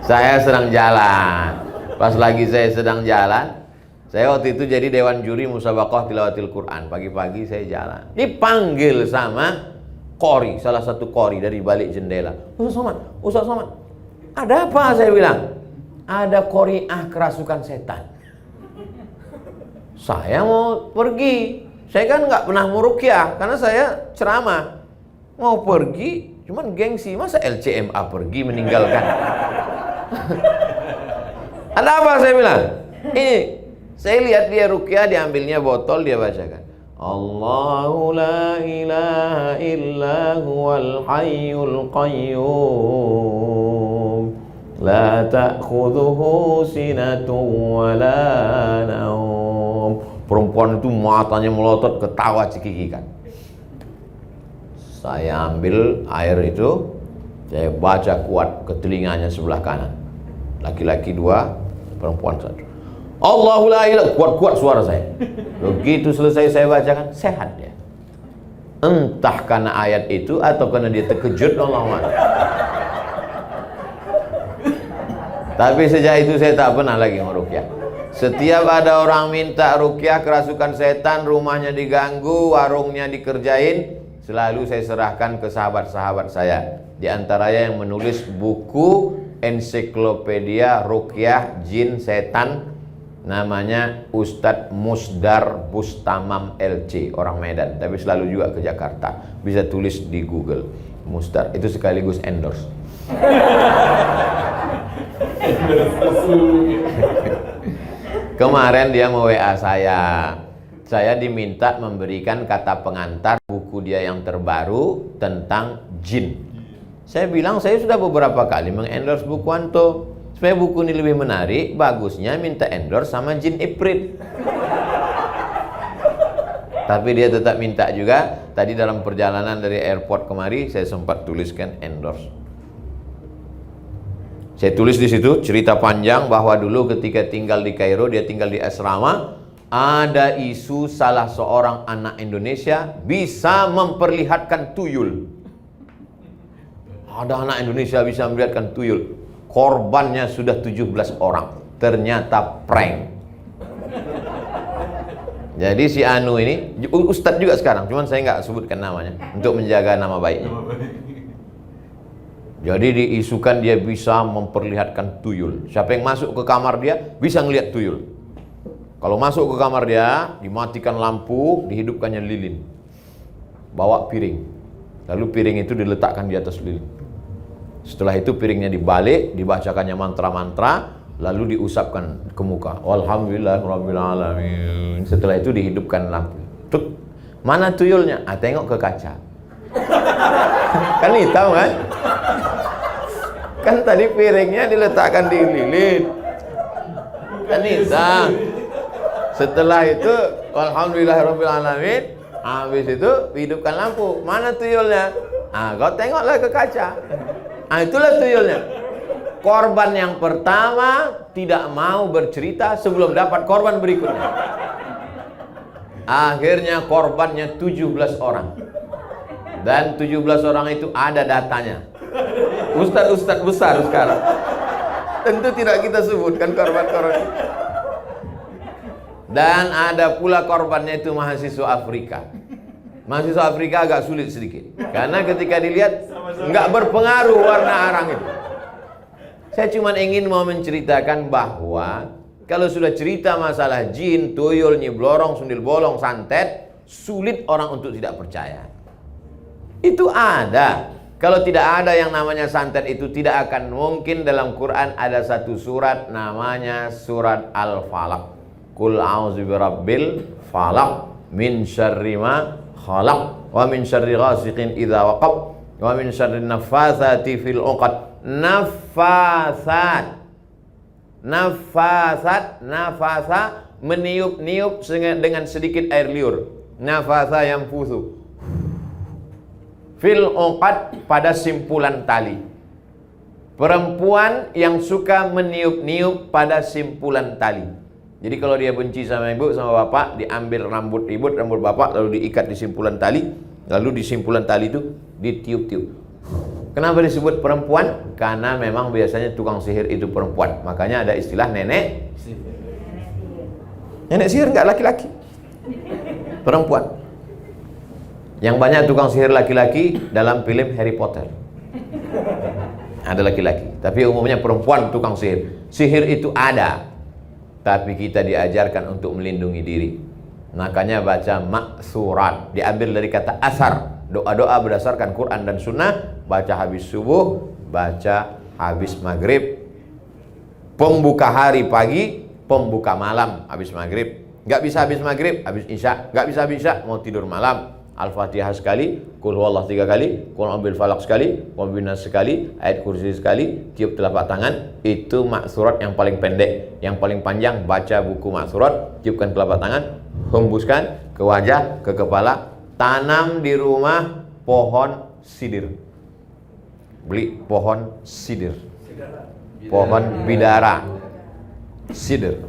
S1: Saya sedang jalan. Pas lagi saya sedang jalan, saya waktu itu jadi dewan juri musabaqah tilawatil Quran. Pagi-pagi saya jalan. Dipanggil sama Qori, salah satu qori dari balik jendela. Ustaz Somad, ada apa? Saya bilang, ada qori'ah kerasukan setan. Saya mau pergi. Saya kan nggak pernah muruqyah karena saya ceramah. Mau pergi, cuman gengsi. Masa LCMA pergi meninggalkan? Ada apa? Saya bilang. Ini, saya lihat dia ruqyah, diambilnya botol, dia bacakan. Allahu la ilaha illa huwal hayyul qayyum la ta'khudhuhu sinatun wa la naum. Perempuan itu matanya melotot, ketawa cekikikan. Saya ambil air itu, saya baca kuat ke telinganya sebelah kanan. Laki-laki 2, perempuan 1. Allahu la ilaha, kuat-kuat suara saya. Begitu selesai saya bacakan, sehat dia. Entah karena ayat itu atau karena dia terkejut, Allah SWT. Tapi sejak itu saya tak pernah lagi meruqyah. Setiap ada orang minta ruqyah kerasukan setan, rumahnya diganggu, warungnya dikerjain, selalu saya serahkan ke sahabat-sahabat saya. Di antaranya yang menulis buku ensiklopedia ruqyah jin setan, namanya Ustadz Musdar Bustamam LC, orang Medan, tapi selalu juga ke Jakarta. Bisa tulis di Google Musdar, itu sekaligus endorse. Kemarin dia mau WA saya diminta memberikan kata pengantar buku dia yang terbaru tentang jin. Saya bilang saya sudah beberapa kali mengendorse buku antum. Supaya buku ini lebih menarik, bagusnya minta endorse sama jin Ifrit. Tapi dia tetap minta juga. Tadi dalam perjalanan dari airport kemari, saya sempat tuliskan endorse. Saya tulis di situ cerita panjang bahwa dulu ketika tinggal di Kairo, dia tinggal di asrama, ada isu salah seorang anak Indonesia bisa memperlihatkan tuyul. Ada anak Indonesia bisa memperlihatkan tuyul. Korbannya sudah 17 orang. Ternyata prank. Jadi si Anu ini ustadz juga sekarang, cuman saya nggak sebutkan namanya untuk menjaga nama baiknya. Jadi diisukan dia bisa memperlihatkan tuyul. Siapa yang masuk ke kamar dia bisa ngelihat tuyul. Kalau masuk ke kamar dia, dimatikan lampu, dihidupkannya lilin. Bawa piring. Lalu piring itu diletakkan di atas lilin. Setelah itu piringnya dibalik, dibacakannya mantra-mantra, lalu diusapkan ke muka. Alhamdulillahirrabbilalamin. Setelah itu dihidupkan lampu. Tuk, mana tuyulnya? Tengok ke kaca. Kan hitam kan? Kan tadi piringnya diletakkan di lilin. Kan hitam. Setelah itu, alhamdulillahirrabbilalamin. Habis itu dihidupkan lampu. Mana tuyulnya? Kau tengoklah ke kaca. Itulah tuyulnya. Korban yang pertama tidak mau bercerita sebelum dapat korban berikutnya. Akhirnya korbannya 17 orang. Dan 17 orang itu ada datanya. Ustadz-ustadz besar sekarang. Tentu tidak kita sebutkan korban-korban. Dan ada pula korbannya itu mahasiswa Afrika. Mahasiswa Afrika agak sulit sedikit. Karena ketika dilihat nggak berpengaruh warna arang itu. Saya cuma ingin mau menceritakan bahwa kalau sudah cerita masalah jin, tuyul, nyi blorong, sundil bolong, santet, sulit orang untuk tidak percaya. Itu ada. Kalau tidak ada yang namanya santet itu, tidak akan mungkin dalam Quran ada satu surat namanya surat Al-Falaq. Qul a'udzu birabbil falaq min syarri ma khalaq wa min syarri ghasiqin idza waqab wa min syarri naffatsati fil 'uqad. Nafasat, nafasa meniup-niup dengan sedikit air liur. Nafasa yang fusu fil uqad, pada simpulan tali. Perempuan yang suka meniup-niup pada simpulan tali. Jadi kalau dia benci sama ibu, sama bapak, diambil rambut ibu, rambut bapak, lalu diikat di simpulan tali, lalu di simpulan tali itu ditiup-tiup. Kenapa disebut perempuan? Karena memang biasanya tukang sihir itu perempuan. Makanya ada istilah nenek sihir. Nenek sihir enggak laki-laki, perempuan. Yang banyak tukang sihir laki-laki dalam film Harry Potter. Ada laki-laki, tapi umumnya perempuan tukang sihir. Sihir itu ada, tapi kita diajarkan untuk melindungi diri. Makanya baca maksurat, diambil dari kata asar, doa-doa berdasarkan Quran dan Sunnah. Baca habis subuh, baca habis maghrib, pembuka hari pagi, pembuka malam habis maghrib. Nggak bisa habis maghrib, habis isya. Nggak bisa habis isya, mau tidur malam, Al-Fatihah sekali, Qul huwallah 3 kali, Qul a'udzu birabbil falaq sekali, Qul binas sekali, ayat kursi sekali, tiup telapak tangan. Itu maksurat yang paling pendek. Yang paling panjang baca buku maksurat, tiupkan telapak tangan, hembuskan ke wajah, ke kepala, tanam di rumah pohon sidir. Beli pohon sidir, pohon bidara, sidir.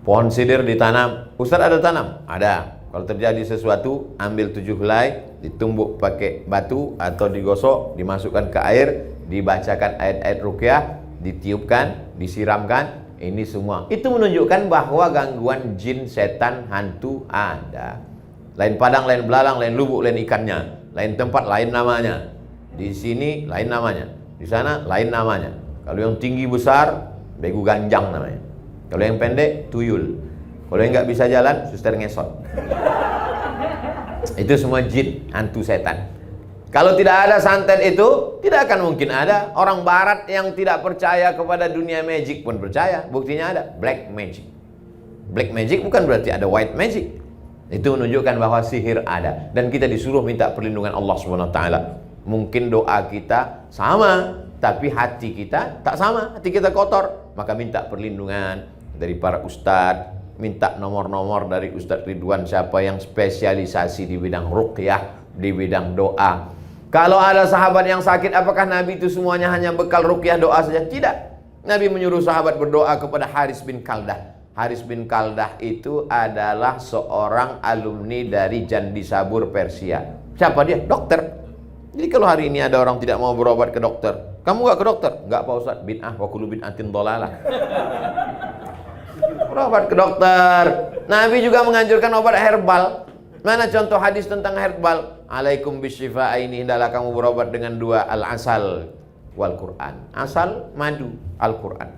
S1: Pohon sidir ditanam. Ustaz ada tanam? Ada. Kalau terjadi sesuatu, ambil 7 helai, ditumbuk pakai batu atau digosok, dimasukkan ke air, dibacakan ayat-ayat ruqyah, ditiupkan, disiramkan. Ini semua itu menunjukkan bahwa gangguan jin, setan, hantu ada. Lain padang, lain belalang, lain lubuk, lain ikannya. Lain tempat, lain namanya. Di sini lain namanya, di sana lain namanya. Kalau yang tinggi besar, begu ganjang namanya. Kalau yang pendek, tuyul. Kalau yang nggak bisa jalan, suster ngesot. Itu semua jin, hantu, setan. Kalau tidak ada santet itu, tidak akan mungkin ada. Orang barat yang tidak percaya kepada dunia magic pun percaya. Buktinya ada, black magic. Black magic bukan berarti ada white magic. Itu menunjukkan bahwa sihir ada. Dan kita disuruh minta perlindungan Allah SWT. Mungkin doa kita sama, tapi hati kita tak sama. Hati kita kotor. Maka minta perlindungan dari para ustadz. Minta nomor-nomor dari Ustadz Ridwan, siapa yang spesialisasi di bidang ruqyah, di bidang doa. Kalau ada sahabat yang sakit, apakah Nabi itu semuanya hanya bekal ruqyah doa saja? Tidak. Nabi menyuruh sahabat berdoa kepada Haris bin Kaldah. Haris bin Kaldah itu adalah seorang alumni dari Jandi Sabur Persia. Siapa dia? Dokter. Jadi kalau hari ini ada orang tidak mau berobat ke dokter, kamu gak ke dokter? Gak Pak Ustadz, bid'ah wa kullu bid'atin dhalalah. Berobat ke dokter. Nabi juga menganjurkan obat herbal. Mana contoh hadis tentang herbal? Alaikum bisyifa'aini, hendaklah kamu berobat dengan 2, al-asal wal Quran. Asal, madu, Al-Quran.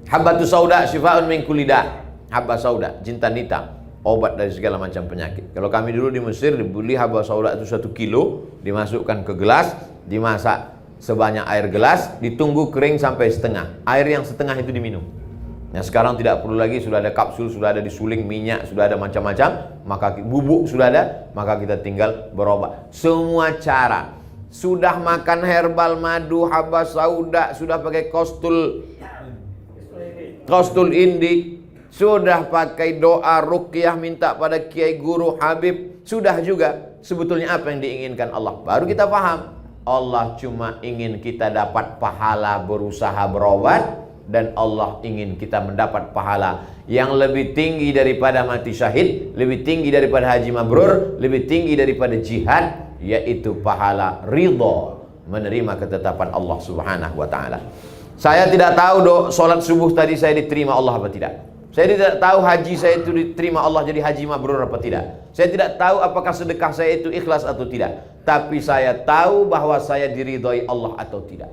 S1: Habbatu sauda syifa'un min kulli da'. Habba sauda, jintan hitam, obat dari segala macam penyakit. Kalau kami dulu di Mesir dibeli habba sauda itu 1 kilo, dimasukkan ke gelas, dimasak sebanyak air gelas, ditunggu kering sampai setengah. Air yang setengah itu diminum. Nah sekarang tidak perlu lagi, sudah ada kapsul, sudah ada disuling minyak, sudah ada macam-macam, maka bubuk sudah ada, maka kita tinggal berobat. Semua cara. Sudah makan herbal, madu, habba sauda, sudah pakai kostul indi, sudah pakai doa ruqyah, minta pada kiai guru habib, sudah juga. Sebetulnya apa yang diinginkan Allah? Baru kita paham. Allah cuma ingin kita dapat pahala berusaha berobat, dan Allah ingin kita mendapat pahala yang lebih tinggi daripada mati syahid, lebih tinggi daripada haji mabrur, lebih tinggi daripada jihad, yaitu pahala ridha, menerima ketetapan Allah Subhanahu wa taala. Saya tidak tahu salat subuh tadi saya diterima Allah apa tidak. Saya tidak tahu haji saya itu diterima Allah jadi haji mabrur apa tidak. Saya tidak tahu apakah sedekah saya itu ikhlas atau tidak. Tapi saya tahu bahwa saya diridhai Allah atau tidak.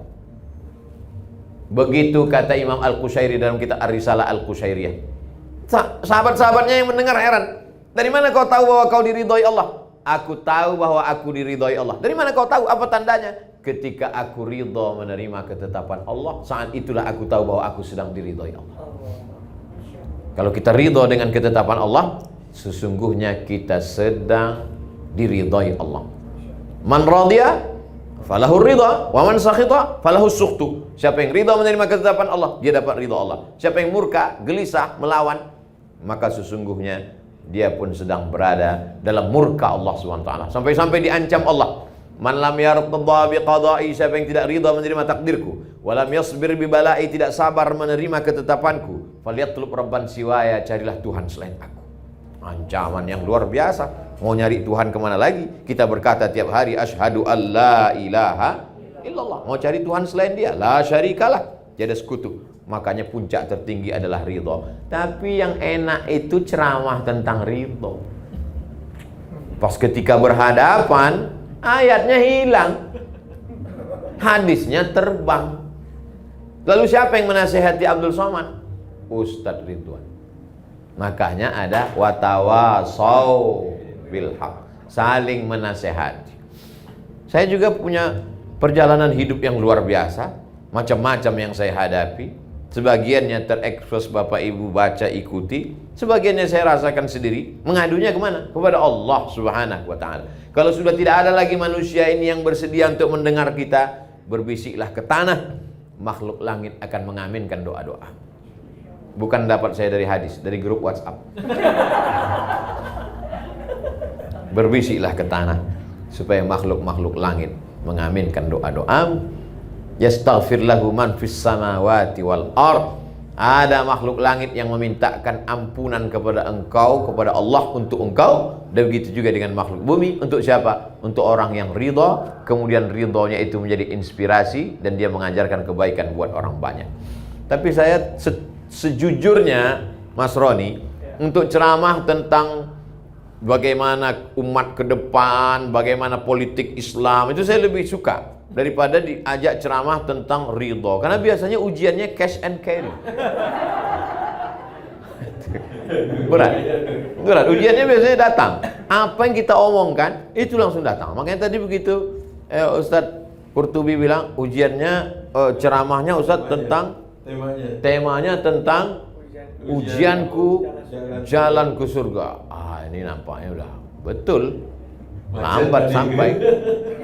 S1: Begitu kata Imam Al-Qushairi dalam kitab Ar-Risalah Al-Qushairiyah. Sahabat-sahabatnya yang mendengar heran. Dari mana kau tahu bahwa kau diridhoi Allah? Aku tahu bahwa aku diridhoi Allah. Dari mana kau tahu? Apa tandanya? Ketika aku ridho menerima ketetapan Allah, saat itulah aku tahu bahwa aku sedang diridhoi Allah. Kalau kita ridho dengan ketetapan Allah, sesungguhnya kita sedang diridhoi Allah. Man radhiya falahu ridha, wa man sakhita falahu sukhtu. Siapa yang ridha menerima ketetapan Allah, dia dapat ridha Allah. Siapa yang murka, gelisah, melawan, maka sesungguhnya dia pun sedang berada dalam murka Allah SWT. Sampai-sampai diancam Allah. Man lam yartadha biqada'i, siapa yang tidak ridha menerima takdirku, wa lam yasbir bi bala'i, tidak sabar menerima ketetapanku, falyatlub rabban siwaya, carilah Tuhan selain aku. Ancaman yang luar biasa. Mau nyari Tuhan kemana lagi? Kita berkata tiap hari asyhadu alla ilaha illallah. Mau cari Tuhan selain dia, la syarikalah, tiada sekutu. Makanya puncak tertinggi adalah ridho. Tapi yang enak itu ceramah tentang ridho. Pas ketika berhadapan, ayatnya hilang, hadisnya terbang. Lalu siapa yang menasihati Abdul Somad? Ustadz Ridwan. Makanya ada watawasau bil haq, saling menasehati. Saya juga punya perjalanan hidup yang luar biasa, macam-macam yang saya hadapi. Sebagiannya terekspos Bapak Ibu baca ikuti, sebagiannya saya rasakan sendiri. Mengadunya kemana? Kepada Allah Subhanahu wa ta'ala. Kalau sudah tidak ada lagi manusia ini yang bersedia untuk mendengar kita, berbisiklah ke tanah, makhluk langit akan mengaminkan doa-doa. Bukan dapat saya dari hadis, dari grup WhatsApp. Berbisiklah ke tanah supaya makhluk-makhluk langit mengaminkan doa-doa. Yastaghfir lahu man fis samawati wal ard. Ada makhluk langit yang memintakan ampunan kepada engkau, kepada Allah untuk engkau. Dan begitu juga dengan makhluk bumi. Untuk siapa? Untuk orang yang ridha, kemudian ridhonya itu menjadi inspirasi dan dia mengajarkan kebaikan buat orang banyak. Tapi saya sejujurnya, Mas Roni, untuk ceramah tentang bagaimana umat ke depan, bagaimana politik Islam, itu saya lebih suka daripada diajak ceramah tentang ridho. Karena biasanya ujiannya cash and carry. Berat. Ujiannya biasanya datang. Apa yang kita omongkan, itu langsung datang. Makanya tadi begitu Ustadz Qurtubi bilang, ujiannya, ceramahnya Ustadz tentang temanya tentang ujianku, jalan ke surga. Ini nampaknya udah betul, lambat sampai.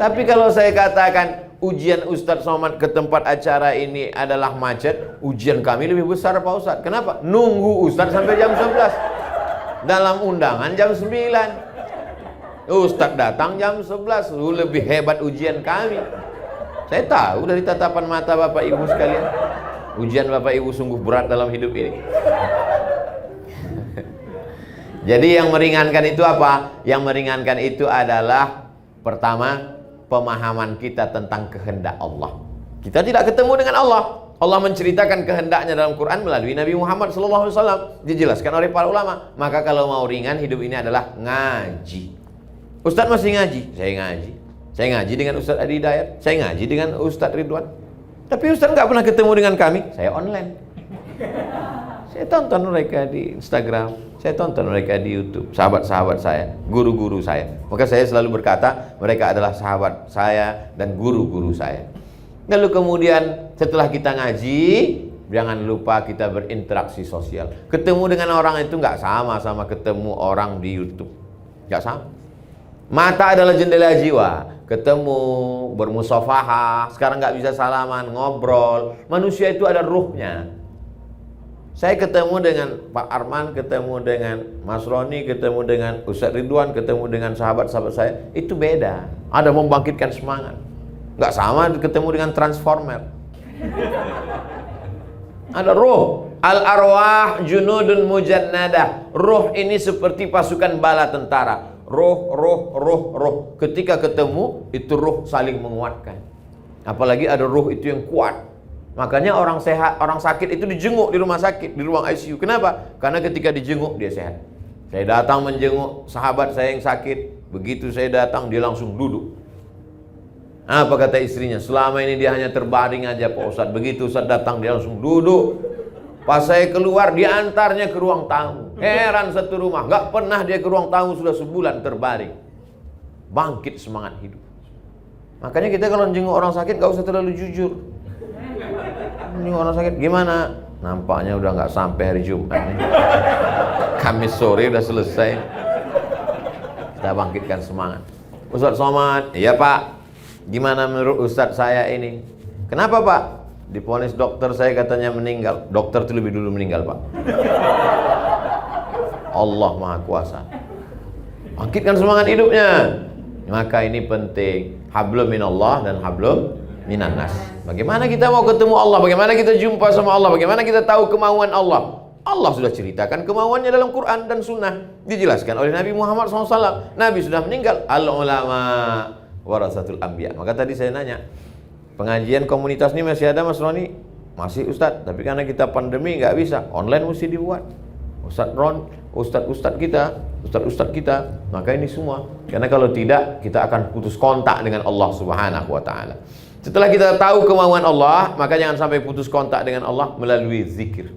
S1: Tapi kalau saya katakan ujian Ustadz Somad ke tempat acara ini adalah macet, ujian kami lebih besar Pak Ustadz. Kenapa? Nunggu Ustadz sampai jam 11. Dalam undangan jam 9. Ustadz datang jam 11. Lebih hebat ujian kami. Saya tahu dari tatapan mata Bapak Ibu sekalian, ujian Bapak Ibu sungguh berat dalam hidup ini. Jadi yang meringankan itu apa? Yang meringankan itu adalah pertama, pemahaman kita tentang kehendak Allah. Kita tidak ketemu dengan Allah. Allah menceritakan kehendaknya dalam Quran melalui Nabi Muhammad SAW. Dijelaskan oleh para ulama. Maka kalau mau ringan hidup ini adalah ngaji. Ustadz masih ngaji? Saya ngaji. Saya ngaji dengan Ustadz Adi Hidayat. Saya ngaji dengan Ustadz Ridwan. Tapi Ustadz nggak pernah ketemu dengan kami. Saya online. Saya tonton mereka di Instagram. Saya tonton mereka di YouTube, sahabat-sahabat saya, guru-guru saya. Maka saya selalu berkata, mereka adalah sahabat saya dan guru-guru saya. Lalu kemudian setelah kita ngaji, jangan lupa kita berinteraksi sosial. Ketemu dengan orang itu nggak sama ketemu orang di YouTube. Nggak sama. Mata adalah jendela jiwa. Ketemu, bermusafahah, sekarang nggak bisa salaman, ngobrol. Manusia itu ada ruhnya. Saya ketemu dengan Pak Arman, ketemu dengan Mas Roni, ketemu dengan Ustadz Ridwan, ketemu dengan sahabat-sahabat saya. Itu beda. Ada membangkitkan semangat. Nggak sama ketemu dengan transformer. Ada roh. Al-arwah junudun mujannadah. Roh ini seperti pasukan bala tentara. Roh. Ketika ketemu, itu roh saling menguatkan. Apalagi ada roh itu yang kuat. Makanya orang sehat, orang sakit itu dijenguk di rumah sakit, di ruang ICU. Kenapa? Karena ketika dijenguk dia sehat. Saya datang menjenguk sahabat saya yang sakit. Begitu saya datang dia langsung duduk. Apa kata istrinya? Selama ini dia hanya terbaring aja Pak Ustadz. Begitu Ustadz datang dia langsung duduk. Pas saya keluar diantarnya ke ruang tamu. Heran satu rumah, gak pernah dia ke ruang tamu sudah sebulan terbaring. Bangkit semangat hidup. Makanya kita kalau menjenguk orang sakit gak usah terlalu jujur. Ini orang sakit gimana? Nampaknya udah nggak sampai hari Jumat nih. Kamis sore udah selesai. Kita bangkitkan semangat. Ustadz Somad, iya Pak. Gimana menurut Ustadz saya ini? Kenapa Pak? Divonis dokter saya katanya meninggal. Dokter itu lebih dulu meninggal Pak. Allah Maha Kuasa. Bangkitkan semangat hidupnya. Maka ini penting. Hablum minallah dan hablum minannas. Bagaimana kita mau ketemu Allah? Bagaimana kita jumpa sama Allah? Bagaimana kita tahu kemauan Allah? Allah sudah ceritakan kemauannya dalam Quran dan Sunnah. Dijelaskan oleh Nabi Muhammad SAW. Nabi sudah meninggal. Al-ulama warasatul anbiya. Maka tadi saya nanya, pengajian komunitas ini masih ada Mas Roni? Masih Ustadz. Tapi karena kita pandemi nggak bisa. Online mesti dibuat. Ustadz Ron, ustadz kita, maka ini semua. Karena kalau tidak, kita akan putus kontak dengan Allah Subhanahu wa Ta'ala. Setelah kita tahu kemauan Allah, maka jangan sampai putus kontak dengan Allah melalui zikir.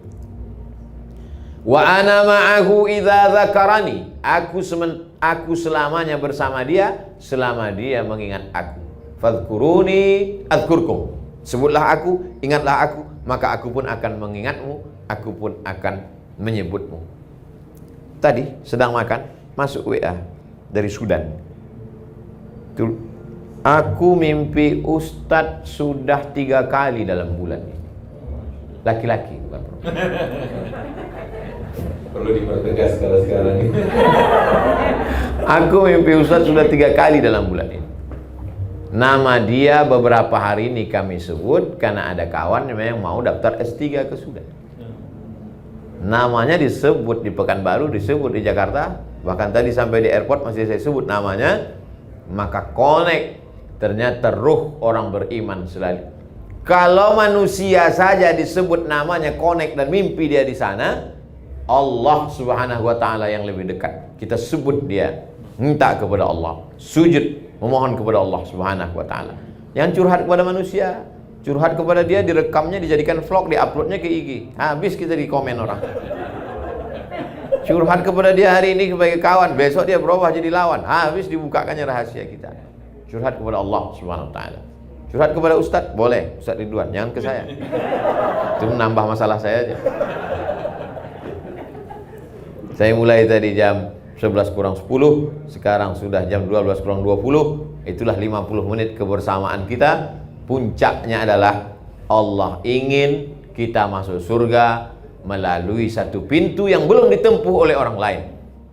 S1: Wa ana ma'ahu idza dzakarani. Aku selamanya bersama dia selama dia mengingat aku. Fadhkuruni adzkurkum. Sebutlah aku, ingatlah aku, maka aku pun akan mengingatmu, aku pun akan menyebutmu. Tadi sedang makan, masuk WA dari Sudan. Aku mimpi Ustadz sudah 3 kali dalam bulan ini. Laki-laki bukan perempuan.
S2: Perlu dipertegas kalau sekarang ini.
S1: Aku mimpi Ustadz sudah 3 kali dalam bulan ini. Nama dia beberapa hari ini kami sebut karena ada kawan yang mau daftar S3 ke Sudan. Namanya disebut di Pekanbaru, disebut di Jakarta, bahkan tadi sampai di airport masih saya sebut namanya. Maka connect, ternyata ruh orang beriman selalu. Kalau manusia saja disebut namanya connect dan mimpi dia di sana, Allah Subhanahu wa Ta'ala yang lebih dekat. Kita sebut dia, minta kepada Allah, sujud memohon kepada Allah Subhanahu wa Ta'ala. Yang curhat kepada manusia, curhat kepada dia, direkamnya, dijadikan vlog, diuploadnya ke IG. Habis kita di komen orang. Curhat kepada dia hari ini sebagai kawan, besok dia berubah jadi lawan. Habis dibukakannya rahasia kita. Curhat kepada Allah Subhanahu wa Ta'ala. Curhat kepada Ustadz, boleh, Ustadz Ridwan, jangan ke saya. Itu menambah masalah saya aja. Saya mulai tadi jam 11 kurang 10, sekarang sudah jam 12 kurang 20. Itulah 50 menit kebersamaan kita. Puncaknya adalah Allah ingin kita masuk surga melalui satu pintu yang belum ditempuh oleh orang lain.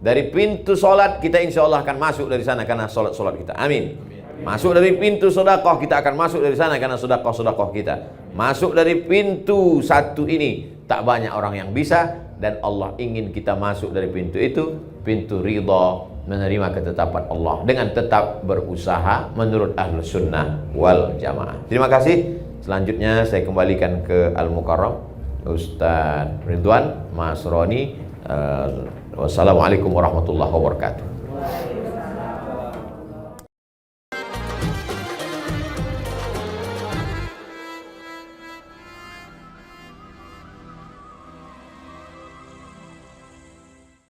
S1: Dari pintu sholat kita insya Allah akan masuk dari sana karena sholat kita. Amin. Masuk dari pintu sedekah kita akan masuk dari sana karena sedekah kita. Masuk dari pintu satu ini tak banyak orang yang bisa, dan Allah ingin kita masuk dari pintu itu, pintu ridha, menerima ketetapan Allah dengan tetap berusaha menurut Ahlus Sunnah wal Jamaah. Terima kasih. Selanjutnya saya kembalikan ke Al-Mukarram Ustadz Ridwan, Mas Roni. Wassalamualaikum warahmatullahi wabarakatuh.